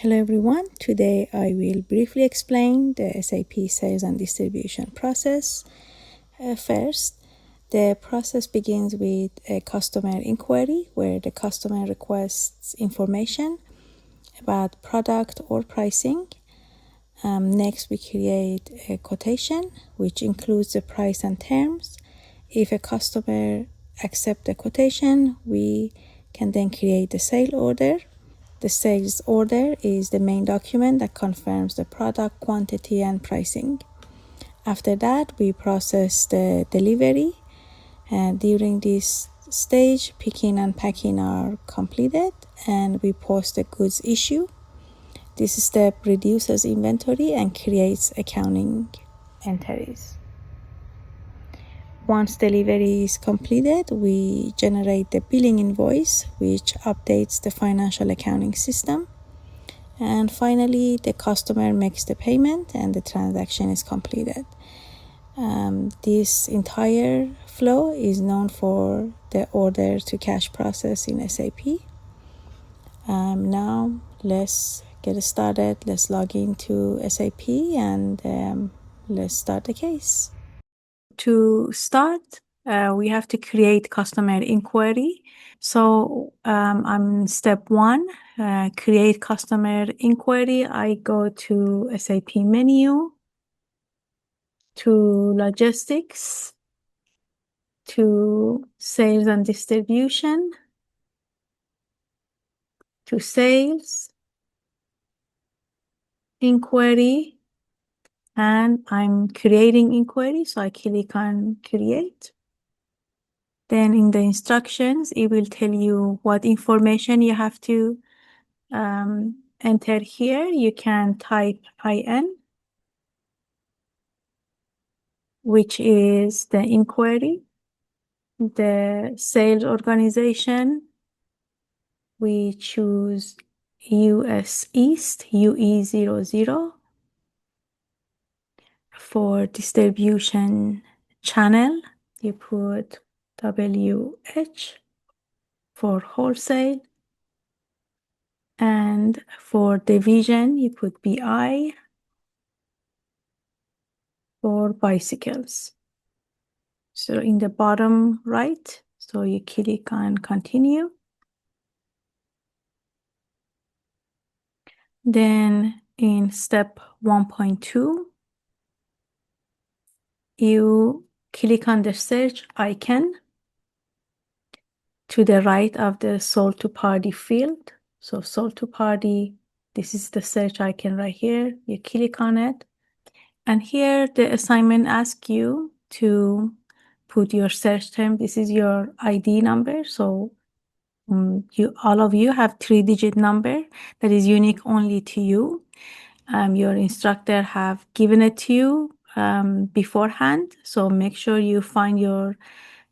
Hello everyone, today I will briefly explain the SAP sales and distribution process. First, the process begins with a customer inquiry where the customer requests information about product or pricing. Next, we create a quotation which includes the price and terms. If a customer accepts the quotation, we can then create the sale order. The sales order is the main document that confirms the product quantity and pricing. After that, we process the delivery. And during this stage, picking and packing are completed and we post the goods issue. This step reduces inventory and creates accounting entries. Once delivery is completed, we generate the billing invoice, which updates the financial accounting system. And finally, the customer makes the payment and the transaction is completed. This entire flow is known for the order to cash process in SAP. Now, let's get started. Let's log into SAP and let's start the case. To start, we have to create customer inquiry. So I'm step 1, create customer inquiry. I go to SAP menu, to logistics, to sales and distribution, to sales, inquiry, and I'm creating inquiry. So I click on create. Then in the instructions, it will tell you what information you have to enter here. You can type IN, which is the inquiry, the sales organization. We choose US East, UE00. For distribution channel, you put WH for wholesale. And for division, you put BI for bicycles. So in the bottom right, so you click on continue. Then in step 1.2, you click on the search icon to the right of the sold to party field. So sold to party, this is the search icon right here. You click on it. And here the assignment asks you to put your search term. This is your ID number. So all of you have 3-digit number that is unique only to you. Your instructor have given it to you beforehand. So make sure you find your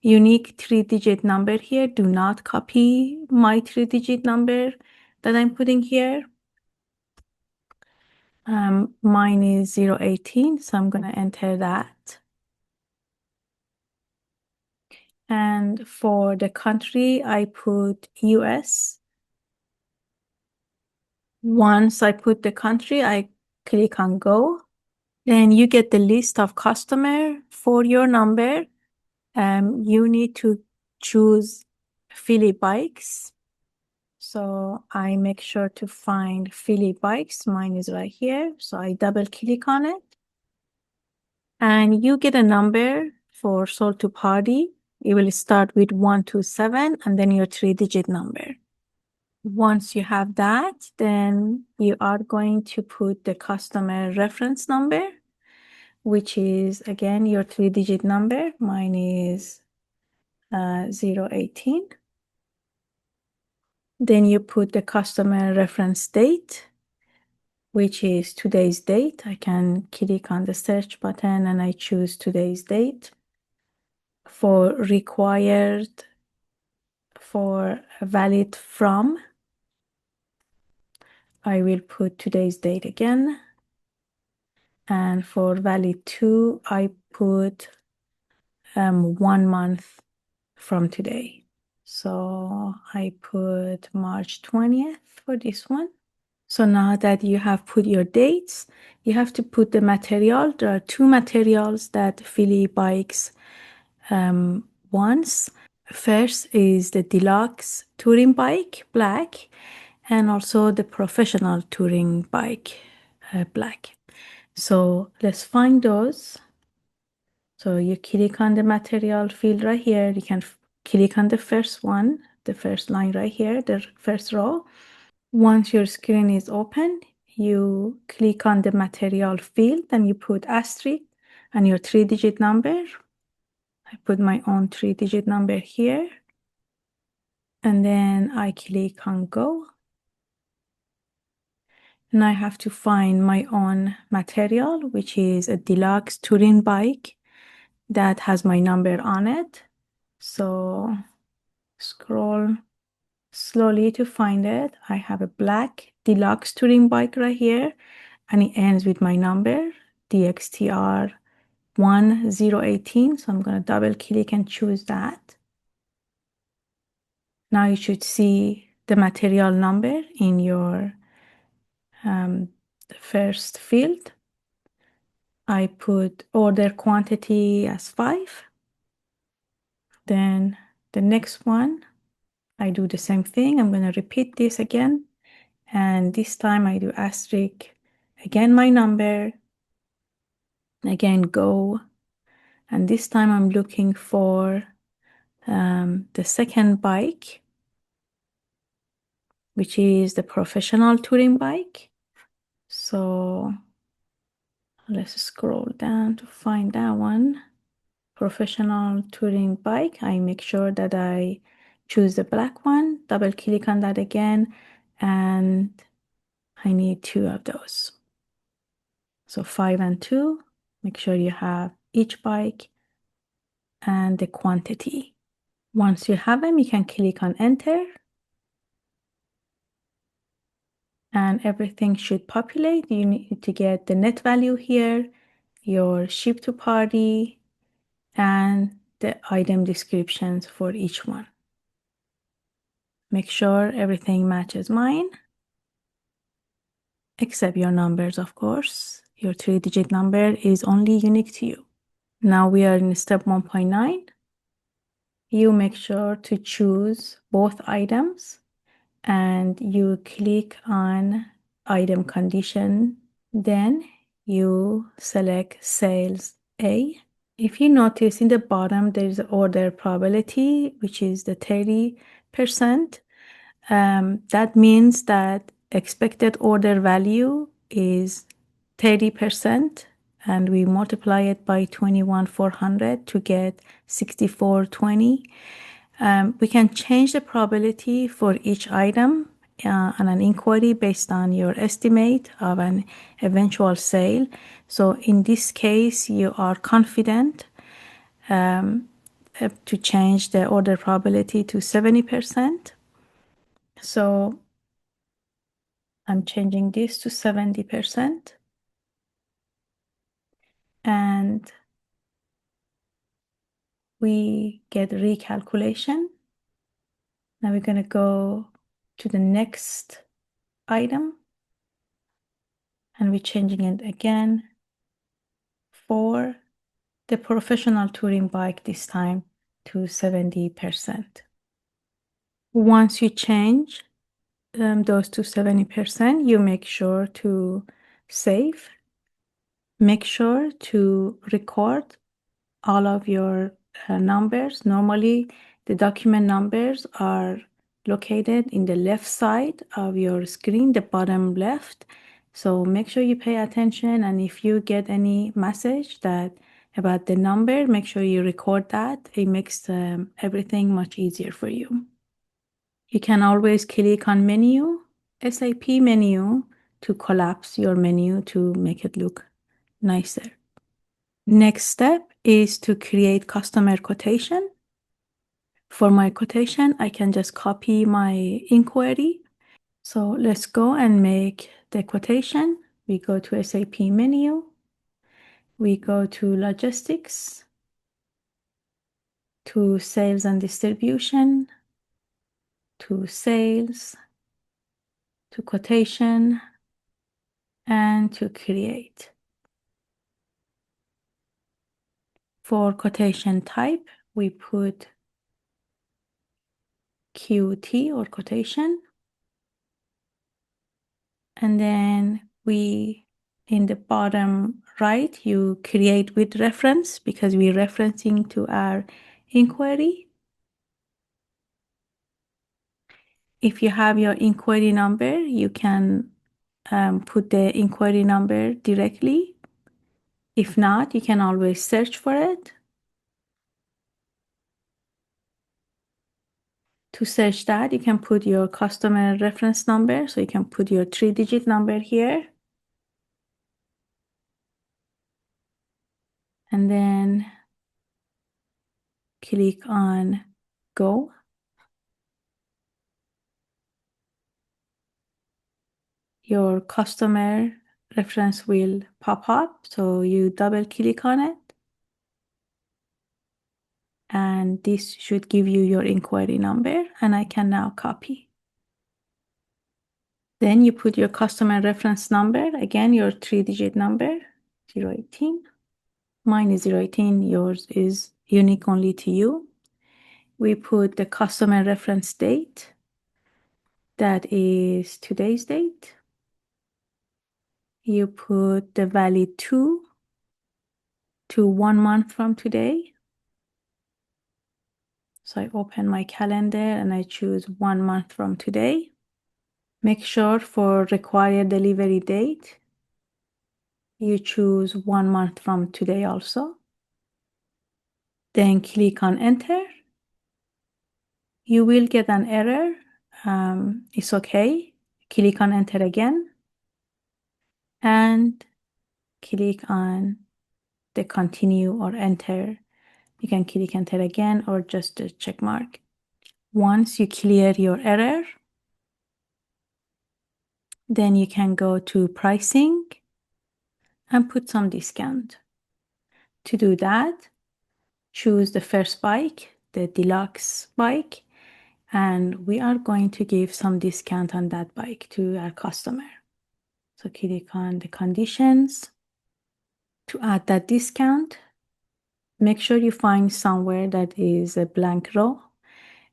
unique 3-digit number here. Do not copy my 3-digit number that I'm putting here. Mine is 018, so I'm going to enter that. And for the country, I put US. Once I put the country, I click on go. Then you get the list of customer for your number. You need to choose Philly Bikes. So I make sure to find Philly Bikes. Mine is right here. So I double click on it. And you get a number for sold to party. It will start with 127 and then your 3-digit number. Once you have that, then you are going to put the customer reference number, which is again your 3-digit number. Mine is 018. Then you put the customer reference date, which is today's date. I can click on the search button and I choose today's date. For required, for valid from, I will put today's date again. And for valid to, I put 1 month from today. So I put March 20th for this one. So now that you have put your dates, you have to put the material. There are two materials that Philly bikes wants. First is the deluxe touring bike, black, and also the professional touring bike, black. So let's find those. So you click on the material field right here. You can click on the first one, the first line right here, the first row. Once your screen is open, you click on the material field and you put asterisk and your 3-digit number. I put my own 3-digit number here. And then I click on go. And I have to find my own material, which is a deluxe touring bike that has my number on it. So scroll slowly to find it. I have a black deluxe touring bike right here, and it ends with my number, DXTR 1018. So I'm going to double click and choose that. Now you should see the material number in your first field. I put order quantity as 5. Then the next one, I do the same thing. I'm going to repeat this again. And this time I do asterisk, again my number, again go. And this time I'm looking for the second bike, which is the professional touring bike. So let's scroll down to find that one. Professional touring bike. I make sure that I choose the black one, double click on that again, and I need 2 of those. So 5 and 2, make sure you have each bike and the quantity. Once you have them, you can click on enter and everything should populate. You need to get the net value here, your ship to party, and the item descriptions for each one. Make sure everything matches mine, except your numbers, of course. Your 3-digit number is only unique to you. Now we are in step 1.9. You make sure to choose both items and you click on item condition. Then you select sales A. If you notice in the bottom, there's order probability, which is the 30%. That means that expected order value is 30%, and we multiply it by 21,400 to get 6420. We can change the probability for each item on an inquiry based on your estimate of an eventual sale. So in this case, you are confident to change the order probability to 70%. So I'm changing this to 70%. And we get recalculation. Now we're going to go to the next item. And we're changing it again for the professional touring bike this time to 70%. Once you change those to 70%, you make sure to save. Make sure to record all of your numbers. Normally, the document numbers are located in the left side of your screen, the bottom left. So make sure you pay attention, and if you get any message that about the number, make sure you record that. It makes everything much easier for you. You can always click on menu, SAP menu, to collapse your menu to make it look nicer. Next step is to create customer quotation. For my quotation, I can just copy my inquiry. So let's go and make the quotation. We go to SAP menu. We go to logistics, to sales and distribution, to sales, to quotation and to create. For quotation type, we put QT or quotation. And then in the bottom right, you create with reference because we're referencing to our inquiry. If you have your inquiry number, you can put the inquiry number directly. If not, you can always search for it. To search that, you can put your customer reference number. So you can put your 3-digit number here. And then click on Go. Your customer reference will pop up. So you double click on it. And this should give you your inquiry number. And I can now copy. Then you put your customer reference number, again, your 3-digit number, 018. Mine is 018, yours is unique only to you. We put the customer reference date, that is today's date. You put the valid to 1 month from today. So I open my calendar and I choose 1 month from today. Make sure for required delivery date, you choose 1 month from today also. Then click on enter. You will get an error. It's okay. Click on enter again and click on the continue or enter. You can click enter again or just a check mark. Once you clear your error, then you can go to pricing and put some discount. To do that, choose the first bike, the deluxe bike, and we are going to give some discount on that bike to our customer. So click on the conditions. To add that discount, make sure you find somewhere that is a blank row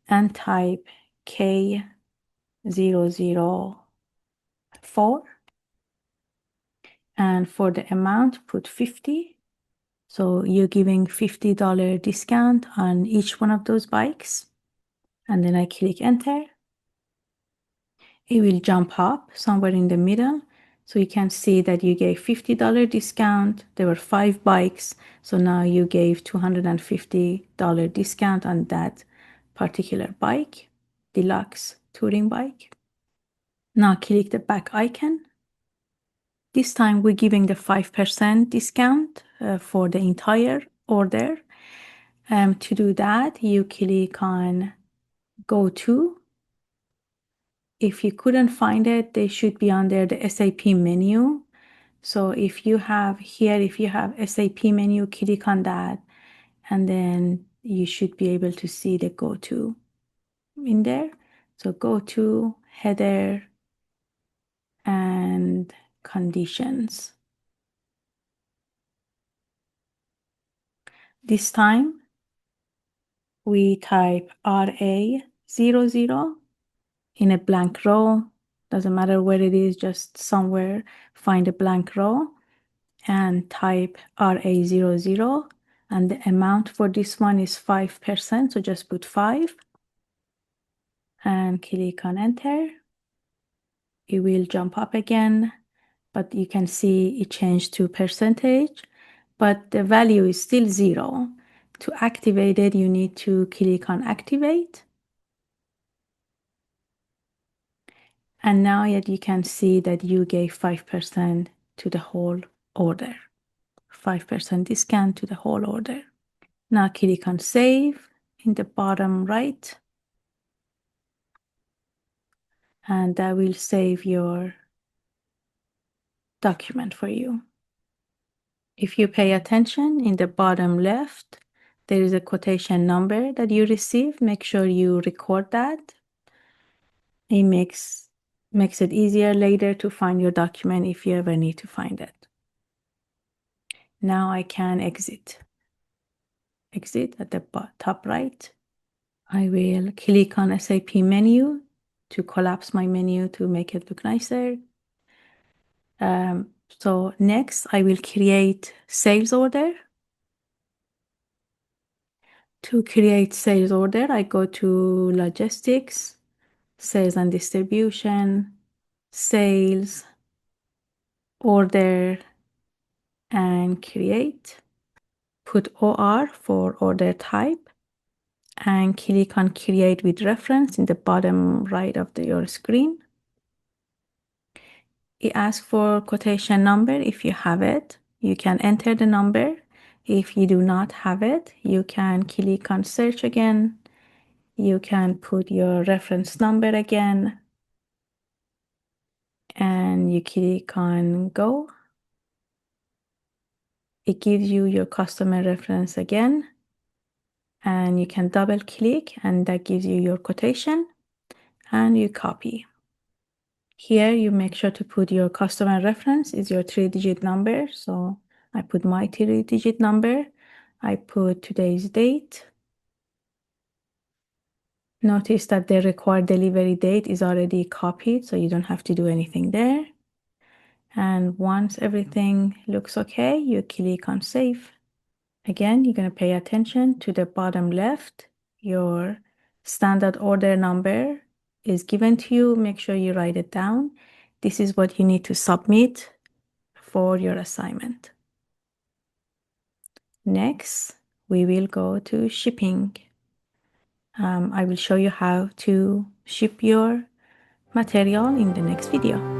and type K004. And for the amount, put 50. So you're giving $50 discount on each one of those bikes. And then I click enter. It will jump up somewhere in the middle. So you can see that you gave $50 discount. There were 5 bikes. So now you gave $250 discount on that particular bike, deluxe touring bike. Now click the back icon. This time we're giving the 5% discount for the entire order. To do that, you click on Go To. If you couldn't find it, they should be under the SAP menu. So if you have SAP menu, click on that, and then you should be able to see the Go To in there. So Go To, header, and conditions. This time, we type RA00 in a blank row. Doesn't matter where it is, just somewhere, find a blank row and type RA00. And the amount for this one is 5%, so just put 5 and click on enter. It will jump up again, but you can see it changed to percentage, but the value is still 0. To activate it, you need to click on activate. And now yet you can see that you gave 5% to the whole order. 5% discount to the whole order. Now click on save in the bottom right. And that will save your document for you. If you pay attention, in the bottom left, there is a quotation number that you receive. Make sure you record that. It makes Makes it easier later to find your document if you ever need to find it. Now I can exit. Exit at the top right. I will click on SAP menu to collapse my menu to make it look nicer. So next I will create sales order. To create sales order, I go to logistics, sales and distribution, sales, order, and create. Put OR for order type and click on create with reference in the bottom right of your screen. It asks for quotation number. If you have it, you can enter the number. If you do not have it, you can click on search again. You can put your reference number again and you click on go. It gives you your customer reference again and you can double click and that gives you your quotation and you copy. Here you make sure to put your customer reference is your 3-digit number. So I put my 3-digit number. I put today's date. Notice that the required delivery date is already copied, so you don't have to do anything there. And once everything looks okay, you click on save. Again, you're going to pay attention to the bottom left. Your standard order number is given to you. Make sure you write it down. This is what you need to submit for your assignment. Next, we will go to shipping. I will show you how to ship your material in the next video.